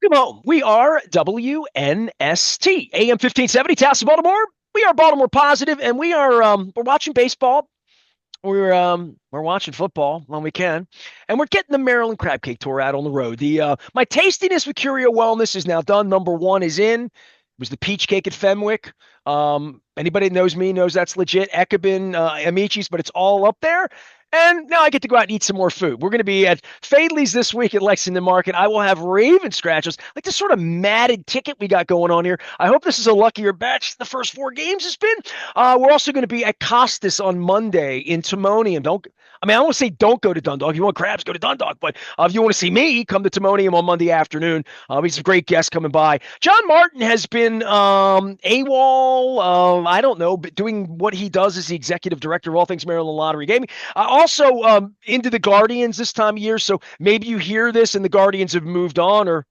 Welcome home. We are WNST, AM 1570, Taos, Baltimore. We are Baltimore positive, and we're watching baseball. We're watching football when we can, and we're getting the Maryland Crab Cake Tour out on the road. The My tastiness with Curio Wellness is now done. Number one is in. It was the peach cake at Fenwick. Anybody that knows me knows that's legit. Ekabin, Amici's, but it's all up there. And now I get to go out and eat some more food. We're going to be at Fadley's this week at Lexington Market. I will have Raven scratches, like this sort of matted ticket we got going on here. I hope this is a luckier batch. The first four games has been. We're also going to be at Costas on Monday in Timonium. I don't want to say don't go to Dundalk. If you want crabs, go to Dundalk. But if you want to see me, come to Timonium on Monday afternoon. We have some great guests coming by. John Martin has been AWOL. I don't know, but doing what he does as the executive director of all things Maryland Lottery Gaming. Also into the Guardians this time of year. So maybe you hear this and the Guardians have moved on, or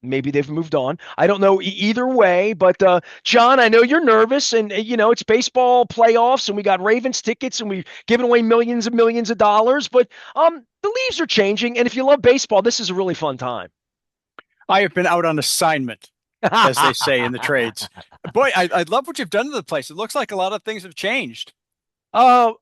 maybe they've moved on. I don't know either way, but John, I know you're nervous, and it's baseball playoffs, and we got Ravens tickets, and we've given away millions and millions of dollars. But the leaves are changing, and if you love baseball, this is a really fun time. I have been out on assignment, as they say in the trades. Boy, I love what you've done to the place. It looks like a lot of things have changed. Well,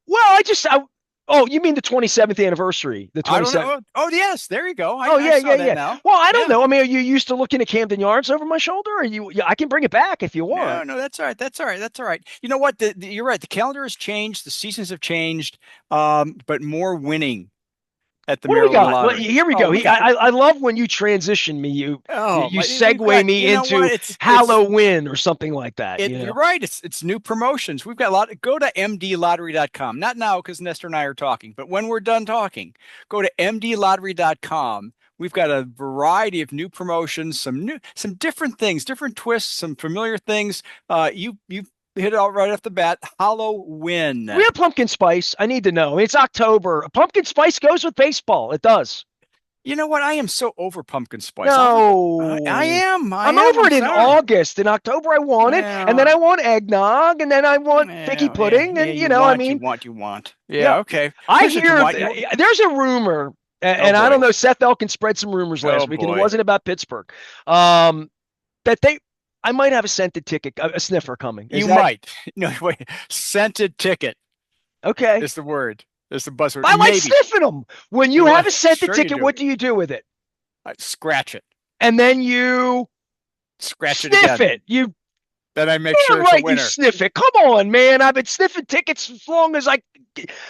oh, you mean the 27th anniversary? The I don't 27th. know. Oh, yes, there you go. Oh I yeah, saw yeah, that yeah. now. Well, I don't Yeah. know. I mean, are you used to looking at Camden Yards over my shoulder? Or yeah, I can bring it back if you No, want. no, that's all right. That's all right. That's all right. You know what? You're right. The calendar has changed. The seasons have changed. But more winning at the What do we Maryland got? Well, Lottery. here we Oh, go. we got I love when you transition me. You we've segue got, me you know what? into It's Hallo Win or something like that. You're right. It's new promotions. We've got a lot. Go to mdlottery.com. Not now because Nestor and I are talking, but when we're done talking, go to mdlottery.com. We've got a variety of new promotions, some different things, different twists, some familiar things. You hit it all right off the bat. Hallo We Win. have pumpkin spice. I need to know. It's October. Pumpkin spice goes with baseball. It does. You know what? I am so over pumpkin spice. I No. am. I I'm am. over I'm it in sorry. August. In October, I want it. And then Well, I want eggnog. And then I want figgy pudding. yeah. And, I mean, You want. yeah. Yeah, okay. I Here's what you hear want. You. there's a rumor, Oh and I don't boy. know, Seth Elkin spread some rumors Oh last week, and it boy. wasn't about Pittsburgh. Um, that I might have a scented ticket, a sniffer coming. Is You that might. No, wait. Scented ticket okay? is the word. Is the buzzword. I like Maybe. sniffing them. When you Well, have a scented sure you ticket, do. what do you do with it? Scratch it. And then you Scratch it sniff again. it. You Then I make damn sure it's a right you winner. sniff it. Come on, man. I've been sniffing tickets as long as I.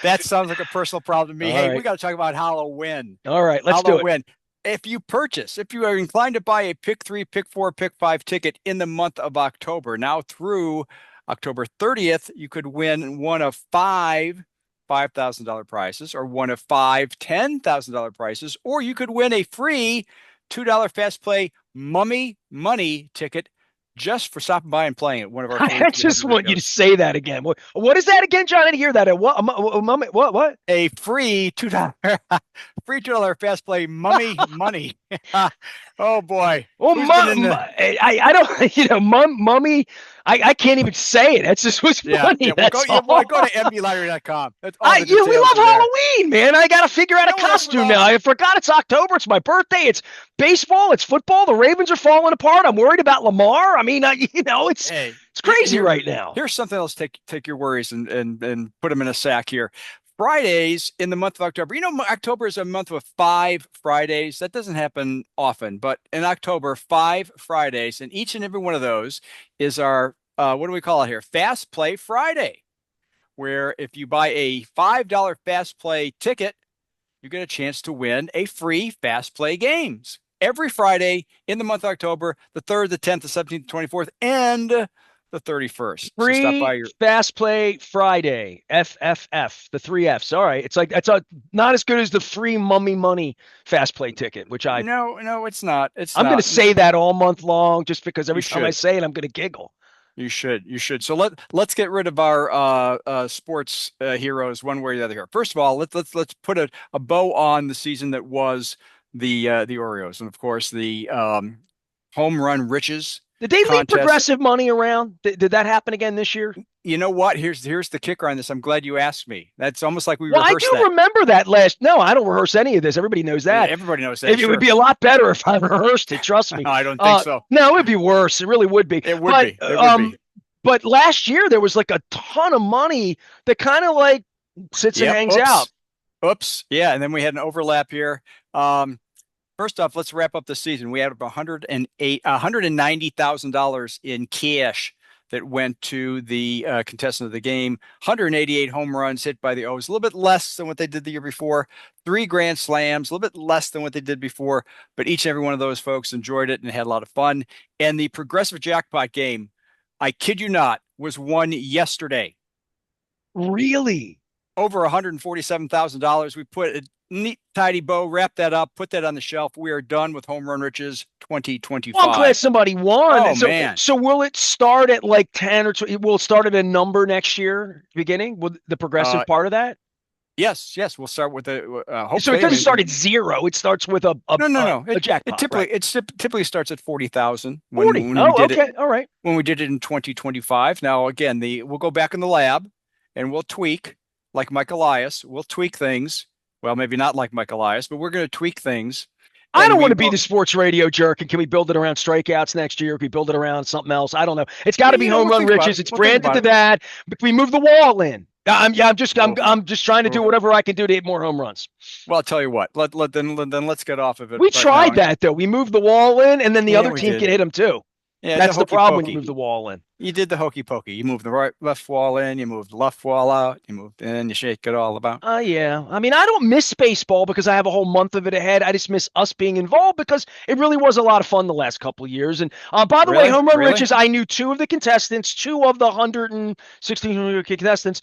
That sounds like a personal problem to me. All Hey, we right, got to talk about Halloween. all right. Let's do it. Halloween. If you are inclined to buy a pick three, pick four, pick five ticket in the month of October, now through October 30th, you could win one of five $5,000 prizes, or one of five $10,000 prizes, or you could win a free $2 fast play mummy money ticket just for stopping by and playing at one of our I 43 just want you to Rico's. say that again. What is that again, John? I didn't hear that. What? What? What? A free $2 free $2 fast play mummy money. Oh boy. Well, Who's been in the I don't, mummy, I can't even say it. That's just what's funny. That's well, all. go to mdlottery.com. That's all the We details love are there. Halloween, man. I got to figure out a costume now. I forgot it's October. It's my birthday. It's baseball. It's football. The Ravens are falling apart. I'm worried about Lamar. I mean, Hey, it's crazy right now. here's something else. Take your worries and put them in a sack here. Fridays in the month of October. You know, October is a month of 5 Fridays. That doesn't happen often, but in October, 5 Fridays, and each and every one of those is our what do we call it here? Fast Play Friday, where if you buy a $5 Fast Play ticket, you get a chance to win a free Fast Play games every Friday in the month of October, the 3rd, the 10th, the 17th, the 24th, and the 31st. So stop by Free your Fast Play Friday, FFF, the three Fs. All right. It's like, not as good as the free Mummy Money Fast Play ticket, which no, it's not. It's I'm going to not. say that all month long just because You every time I should. say it, I'm going to giggle. You should. You should. So let's get rid of our sports heroes one way or the other here. First of all, let's put a bow on the season that was the Orioles, and of course the home run riches Did they leave contest. progressive money around? Did that happen again this year? You know what? Here's the kicker on this. I'm glad you asked me. That's almost like we Well, I rehearsed do that. remember that last. No, I don't rehearse any of this. Everybody knows that. Everybody knows that, It would sure. be a lot better if I rehearsed it. Trust me. I don't think so. No, it would be worse. It really would be. It would be. It would be. But last year there was like a ton of money that kind of like sits and Yep. hangs out. Oops. Oops. Yeah. And then we had an overlap here. First off, let's wrap up the season. We had $190,000 in cash that went to the contestant of the game. 188 home runs hit by the O's, a little bit less than what they did the year before. 3 grand slams, a little bit less than what they did before, but each and every one of those folks enjoyed it and had a lot of fun. And the progressive jackpot game, I kid you not, was won yesterday. Really? Over $147,000. We put a neat, tidy bow, wrap that up, put that on the shelf. We are done with Home Run Riches Well, I'm glad 2025. somebody won. Oh, So, man. so will it start at like 10 or 20? Will it start at a number next year, beginning with the progressive Uh, part of that? yes, yes. We'll start with the So it hopefully. I doesn't mean, start at zero. It starts with a a, no, no, a, no. a It jackpot, right? typically starts at 40,000 when 40. we Oh, did it okay. All right. when we did it in 2025. Now again, the we'll go back in the lab and we'll tweak like Mike Elias. We'll tweak things. Well, maybe not like Mike Elias, but we're going to tweak things, I and don't we want to be will. the sports radio jerk. And can we build it around strikeouts next year? Can we build it around something else? I don't know. It's got to be home We'll run think about riches. it. It's We'll think branded about to it. that. But we move the wall in. I'm just I'm Oof, I'm just trying to do oof. whatever I can do to hit more home runs. Well, I'll tell you what. Then let's get off of it We right now. tried that though. We moved the wall in, and then the Yeah, other we team can did. hit them too. Yeah, the That's the hokey problem when you move pokey. the wall in. You did the hokey pokey. You moved the right left wall in, you moved the left wall out, you moved in, you shake it all about. Yeah. I mean, I don't miss baseball because I have a whole month of it ahead. I just miss us being involved because it really was a lot of fun the last couple of years. And by the way, Really? home run Really? riches, I knew two of the contestants, two of the 116 contestants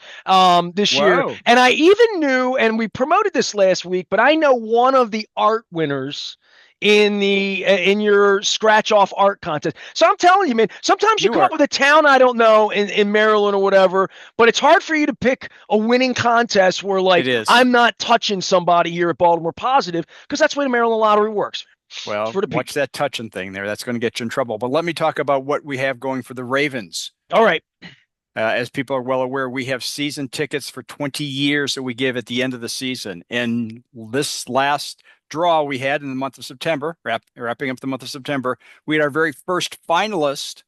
this year, Whoa. and I even knew, and we promoted this last week, but I know one of the art winners in your scratch off art contest. So I'm telling you, man, sometimes you You come up are. with a town I don't know in Maryland or whatever, but it's hard for you to pick a winning contest where It like is. I'm not touching somebody here at Baltimore Positive because that's the way the Maryland lottery works. It's Well, for the watch people. that touching thing there. That's going to get you in trouble. But let me talk about what we have going for the Ravens. All right. As people are well aware, we have season tickets for 20 years that we give at the end of the season. And this last draw we had in the month of September, wrapping up the month of September, we had our very first finalist,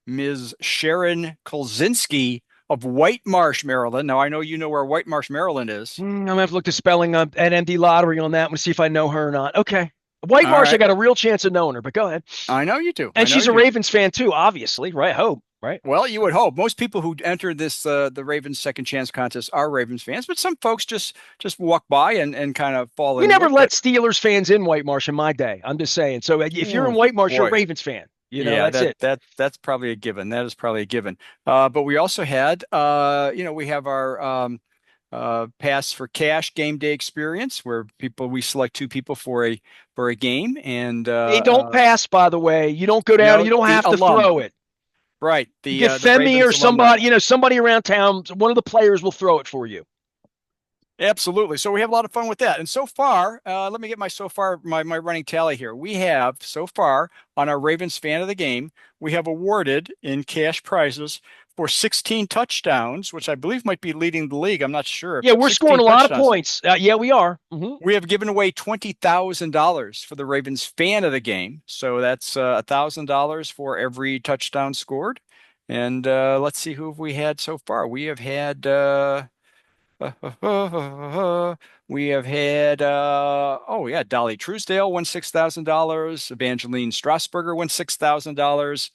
Ms. Sharon Kolzinski of White Marsh, Maryland. Now, I know you know where White Marsh, Maryland is. I'm gonna have to look the spelling up at MD Lottery on that one, see if I know her or not. Okay. White All Marsh, I right. got a real chance of knowing her, but go ahead. I know you do. I And know she's you a do. Ravens fan too, obviously, right? I hope, right? Well, you would hope. Most people who enter this the Ravens Second Chance contest are Ravens fans, but some folks just walk by and kind of fall We in never with let it. Steelers fans in White Marsh in my day. I'm just saying. So if you're in Oh White Marsh, you're a boy. Ravens fan. Yeah, That's it. that's probably a given. That is probably a given. But we also had we have our pass for cash game day experience where we select two people for a game and They don't pass, by the way. You don't go down. no, You don't the have to alum. throw it. Right, You get the Femi or Ravens alumni. somebody, somebody around town. One of the players will throw it for you. Absolutely. So we have a lot of fun with that. And so far, let me get my running tally here. We have so far on our Ravens fan of the game, we have awarded in cash prizes for 16 touchdowns, which I believe might be leading the league. I'm not sure. Yeah, we're scoring 16 a lot of touchdowns. points. Yeah, we are. We have given away $20,000 for the Ravens fan of the game. So that's $1,000 for every touchdown scored. And let's see who have we had so far. We have had we have had oh yeah, Dolly Truesdale won $6,000. Evangeline Strasburger won $6,000.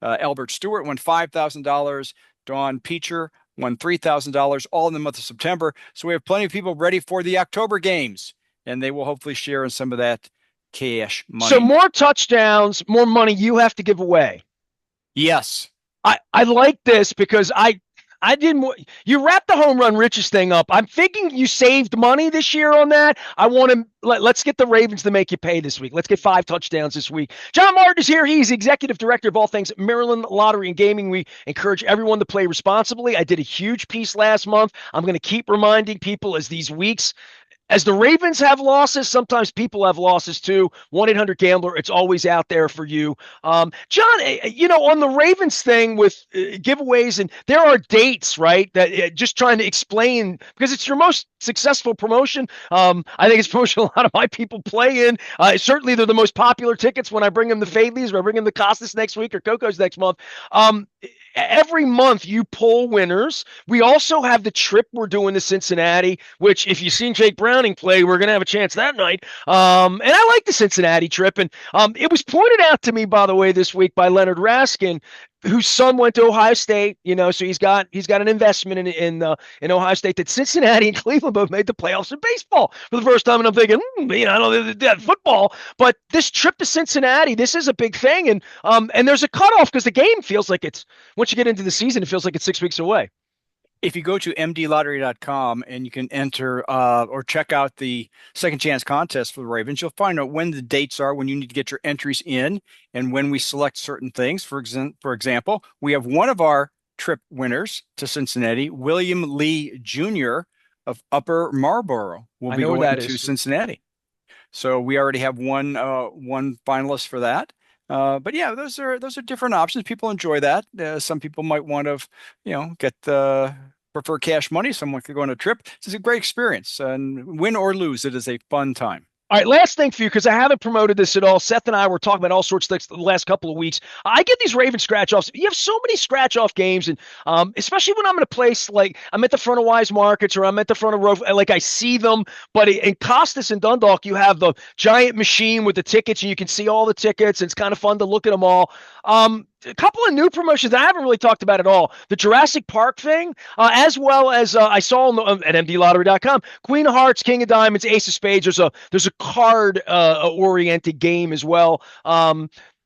Albert Stewart won $5,000. Dawn Peacher won $3,000, all in the month of September. So we have plenty of people ready for the October games, and they will hopefully share in some of that cash So money. more touchdowns, more money you have to give away. Yes. I like this because I didn't. You wrapped the home run riches thing up. I'm thinking you saved money this year on that. I want to let's get the Ravens to make you pay this week. Let's get 5 touchdowns this week. John Martin is here. He's executive director of all things Maryland Lottery and Gaming. We encourage everyone to play responsibly. I did a huge piece last month. I'm going to keep reminding people as these weeks as the Ravens have losses, sometimes people have losses too. 1-800-GAMBLER, it's always out there for you. John, on the Ravens thing with giveaways, and there are dates, right? That just trying to explain, because it's your most successful promotion. I think it's promotion a lot of my people play in. Certainly, they're the most popular tickets when I bring them the Fadleys or I bring them the Costas next week or Coco's next month. Every month you pull winners. We also have the trip we're doing to Cincinnati, which if you've seen Jake Browning play, we're going to have a chance that night. And I like the Cincinnati trip. And it was pointed out to me, by the way, this week by Leonard Raskin, whose son went to Ohio State, so he's got an investment in Ohio State, that Cincinnati and Cleveland both made the playoffs in baseball for the first time. And I'm thinking, I know that football, but this trip to Cincinnati, this is a big thing. And there's a cutoff because the game feels like it's, once you get into the season, it feels like it's 6 weeks away. If you go to mdlottery.com and you can enter or check out the second chance contest for the Ravens, you'll find out when the dates are, when you need to get your entries in, and when we select certain things. For example, we have one of our trip winners to Cincinnati, William Lee Jr. of Upper Marlboro, will I be know where going that to is. Cincinnati. So we already have one finalist for that. But yeah, those are different options. People enjoy that. Some people might want to, get the prefer cash money. Someone could go on a trip. It's a great experience, and win or lose, it is a fun time. All right, last thing for you, because I haven't promoted this at all. Seth and I were talking about all sorts of things the last couple of weeks. I get these Raven scratch offs. You have so many scratch off games, and especially when I'm in a place like I'm at the front of Wise Markets or I'm at the front of Rove, like I see them. But in Costas and Dundalk, you have the giant machine with the tickets, and you can see all the tickets. And it's kind of fun to look at them all. A couple of new promotions that I haven't really talked about at all. The Jurassic Park thing, as well as I saw at mdlottery.com, Queen of Hearts, King of Diamonds, Ace of Spades. There's a card oriented game as well.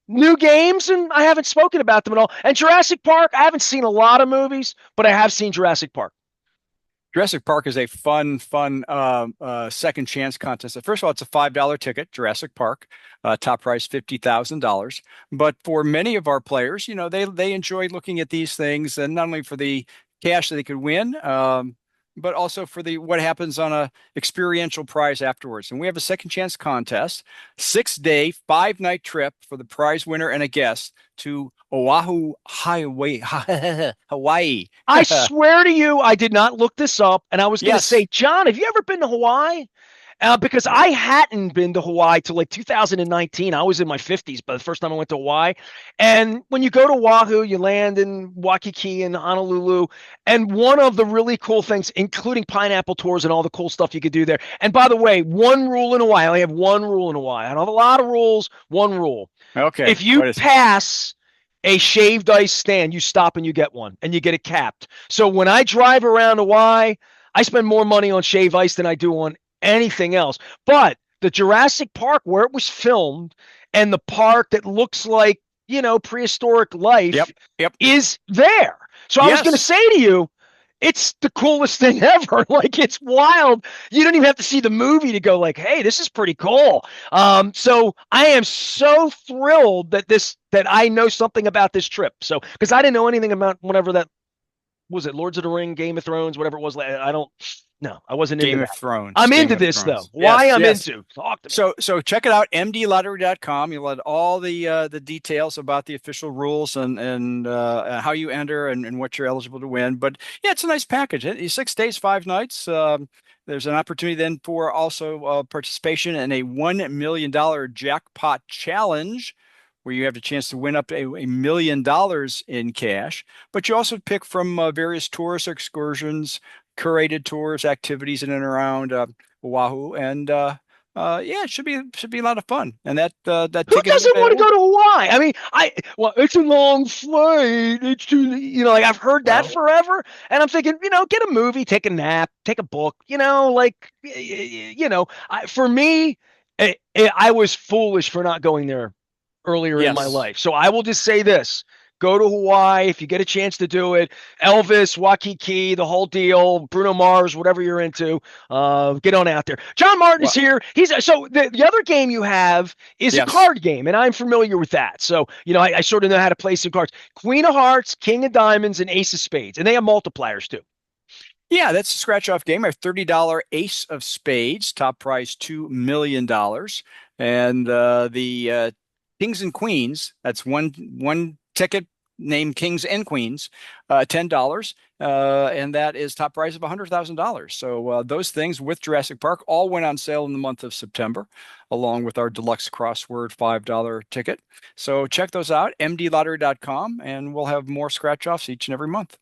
New games, and I haven't spoken about them at all. And Jurassic Park, I haven't seen a lot of movies, but I have seen Jurassic Park. Jurassic Park is a fun second chance contest. First of all, it's a $5 ticket, Jurassic Park, top price $50,000. But for many of our players, they enjoy looking at these things, and not only for the cash that they could win, but also for the what happens on a experiential prize afterwards. And we have a second chance contest, 6-day, 5-night trip for the prize winner and a guest to Oahu, Hawaii. Hawaii. I swear to you, I did not look this up, and I was going to Yes. say, John, have you ever been to Hawaii? Because I hadn't been to Hawaii till like 2019. I was in my 50s by the first time I went to Hawaii. And when you go to Oahu, you land in Waikiki and Honolulu. And one of the really cool things, including pineapple tours and all the cool stuff you could do there. And by the way, one rule in Hawaii, I only have one rule in Hawaii. I don't have a lot of rules, one rule. Okay. If you What is it? pass a shaved ice stand, you stop and you get one, and you get it capped. So when I drive around Hawaii, I spend more money on shave ice than I do on anything else. But the Jurassic Park, where it was filmed, and the park that looks like, prehistoric life, Yep. Yep. is there. So I was going to Yes. say to you, it's the coolest thing ever. Like, it's wild. You don't even have to see the movie to go like, hey, this is pretty cool. So I am so thrilled that I know something about this trip. So, because I didn't know anything about whatever that was, it Lords of the Ring, Game of Thrones, whatever it was. I don't. No, I wasn't into Game of that. Thrones. I'm Game into of this though. Thrones. Why Yes. I'm Yes. into? Talk to me. So check it out, mdlottery.com. You'll have all the details about the official rules and how you enter and what you're eligible to win. But yeah, it's a nice package. 6 days, 5 nights. There's an opportunity then for also participation in a $1 million jackpot challenge, where you have a chance to win up to $1 million in cash. But you also pick from various tourist excursions, curated tours, activities in and around Oahu, and yeah, it should be a lot of fun. And that Who ticket is doesn't want to available. go to Hawaii? I mean, it's a long flight. It's too, like I've heard that Well, forever, and I'm thinking, get a movie, take a nap, take a book, for me, I was foolish for not going there earlier in my yes. life. So I will just say this. Go to Hawaii if you get a chance to do it. Elvis, Waikiki, the whole deal. Bruno Mars, whatever you're into, get on out there. John Martin's Well, here. He's so the other game you have is a yes. card game, and I'm familiar with that. So I sort of know how to play some cards. Queen of Hearts, King of Diamonds, and Ace of Spades, and they have multipliers too. Yeah, that's a scratch off game. Our $30 Ace of Spades, top prize $2 million. And the Kings and Queens, that's one ticket named Kings and Queens, $10. And that is top prize of $100,000. So those things with Jurassic Park all went on sale in the month of September, along with our deluxe crossword $5 ticket. So check those out, mdlottery.com, and we'll have more scratch offs each and every month.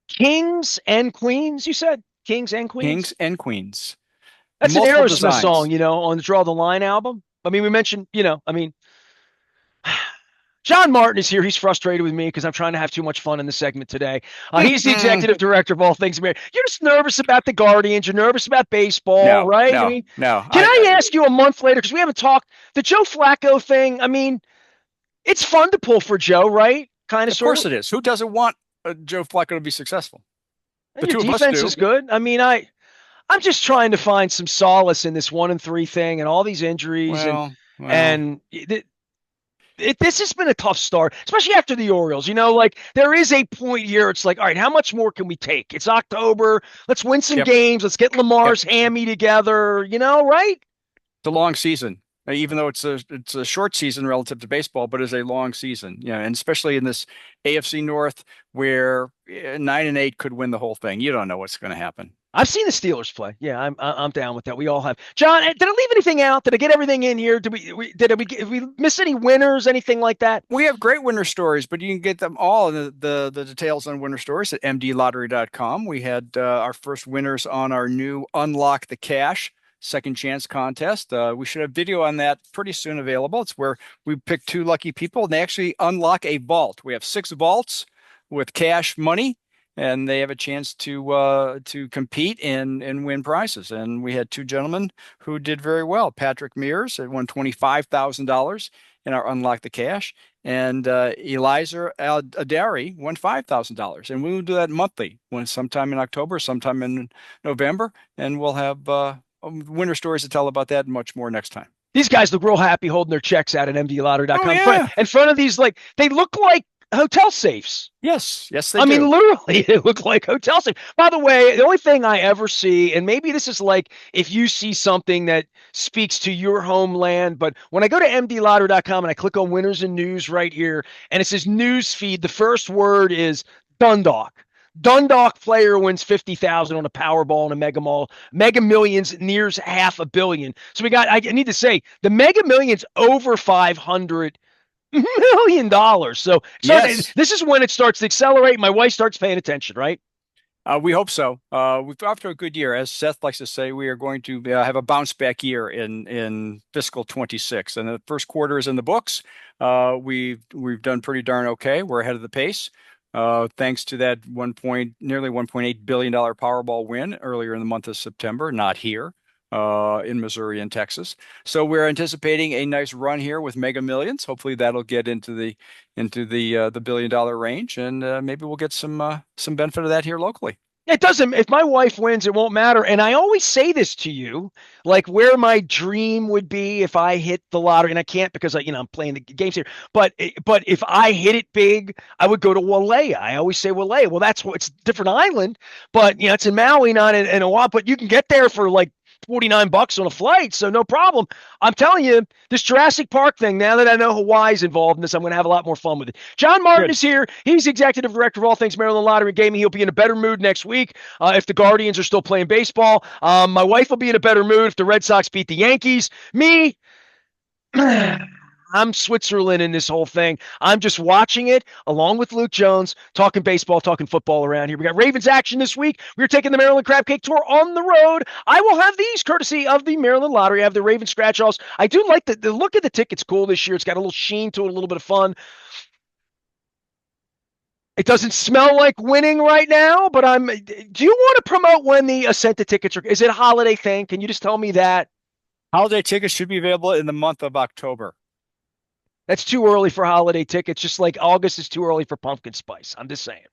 Kings and Queens, you said? Kings and Queens? Kings and Queens. That's an Multiple Aerosmith song, designs. on the Draw the Line album. I mean, we mentioned, John Martin is here. He's frustrated with me because I'm trying to have too much fun in the segment today. He's the executive director of all things American. You're just nervous about the Guardians. You're nervous about baseball, No, right? I no, mean, no. can I ask you a month later, because we haven't talked, the Joe Flacco thing? I mean, it's fun to pull for Joe, right? Kind of, Of sort course of. it is. Who doesn't want Joe Flacco to be successful? And The your two of us defense do. is good. I mean, I'm just trying to find some solace in this 1-3 thing and all these injuries Well, and this has been a tough start, especially after the Orioles. Like there is a point here. It's like, all right, how much more can we take? It's October. Let's win some yep, games. Let's get yep. Lamar's hammy together. Right? It's a long season, even though it's a short season relative to baseball, but it's a long season. Yeah, and especially in this AFC North where 9-8 could win the whole thing. You don't know what's going to happen. I've seen the Steelers play. Yeah, I'm down with that. We all have. John, did I leave anything out? Did I get everything in here? Did we miss any winners? Anything like that? We have great winner stories, but you can get them all in the details on winner stories at mdlottery.com. We had our first winners on our new Unlock the Cash second chance contest. We should have video on that pretty soon available. It's where we pick two lucky people and they actually unlock a vault. We have 6 vaults with cash money, and they have a chance to compete and win prizes. And we had two gentlemen who did very well. Patrick Mears had won $25,000 in our Unlock the Cash, and Eliza Adari won $5,000. And we will do that monthly, when sometime in October, sometime in November, and we'll have winter stories to tell about that and much more next time. These guys look real happy holding their checks out at Oh mdlottery.com. yeah, In front of these, like they look like hotel safes. yes, yes they I mean, do. literally, they look like hotel safes. By the way, the only thing I ever see, and maybe this is like if you see something that speaks to your homeland, but when I go to mdlottery.com and I click on winners and news right here, and it says news feed, the first word is Dundalk. Dundalk player wins 50,000 on a Powerball and a Mega Mall. Mega Millions nears $500 million. So I need to say the Mega Millions over 500 million. So Yes. this is when it starts to accelerate. My wife starts paying attention, right? We hope so. We've off to a good year. As Seth likes to say, we are going to have a bounce back year in fiscal 26. And the first quarter is in the books. We've done pretty darn okay. We're ahead of the pace. Thanks to that nearly $1.8 billion Powerball win earlier in the month of September, not here, in Missouri and Texas. So we're anticipating a nice run here with Mega Millions. Hopefully that'll get into the $1 billion range, and maybe we'll get some benefit of that here locally. It doesn't, if my wife wins, it won't matter. And I always say this to you, like where my dream would be if I hit the lottery, and I can't because I'm playing the games here. But if I hit it big, I would go to Walea. I always say Walea. Well, it's a different island, but it's in Maui, not in Oahu. But you can get there for like $49 on a flight, so no problem. I'm telling you, this Jurassic Park thing, now that I know Hawaii's involved in this, I'm going to have a lot more fun with it. John Martin Good. is here. He's executive director of all things Maryland Lottery and Gaming. He'll be in a better mood next week if the Guardians are still playing baseball. My wife will be in a better mood if the Red Sox beat the Yankees. Me, I'm Switzerland in this whole thing. I'm just watching it along with Luke Jones, talking baseball, talking football around here. We got Ravens action this week. We're taking the Maryland Crab Cake Tour on the road. I will have these courtesy of the Maryland Lottery. I have the Ravens scratch offs. I do like the look of the ticket's cool this year. It's got a little sheen to it, a little bit of fun. It doesn't smell like winning right now, but do you want to promote when the Ascenta tickets are, is it a holiday thing? Can you just tell me that? Holiday tickets should be available in the month of October. That's too early for holiday tickets, just like August is too early for pumpkin spice. I'm just saying.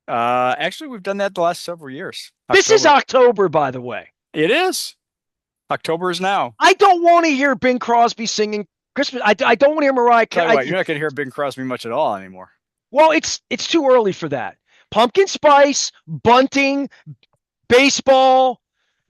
Actually, we've done that the last several years. This is October. October, by the way. It is. October is now. I don't want to hear Bing Crosby singing Christmas. I don't want to hear Mariah Tell you what, Carey. you're not going to hear Bing Crosby much at all anymore. Well, it's too early for that. Pumpkin spice, bunting, baseball,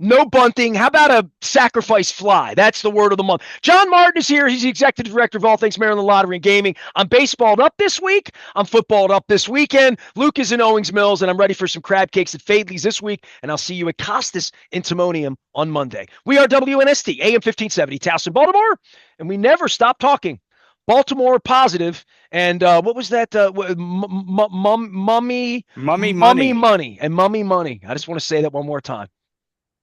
no bunting. How about a sacrifice fly? That's the word of the month. John Martin is here. He's the executive director of all things Maryland Lottery and Gaming. I'm baseballed up this week. I'm footballed up this weekend. Luke is in Owings Mills, and I'm ready for some crab cakes at Fadley's this week. And I'll see you at Costas in Timonium on Monday. We are WNST, AM 1570, Towson, Baltimore, and we never stop talking. Baltimore positive, and what was that? Mummy Mummy Mummy money. money and mummy money. I just want to say that one more time.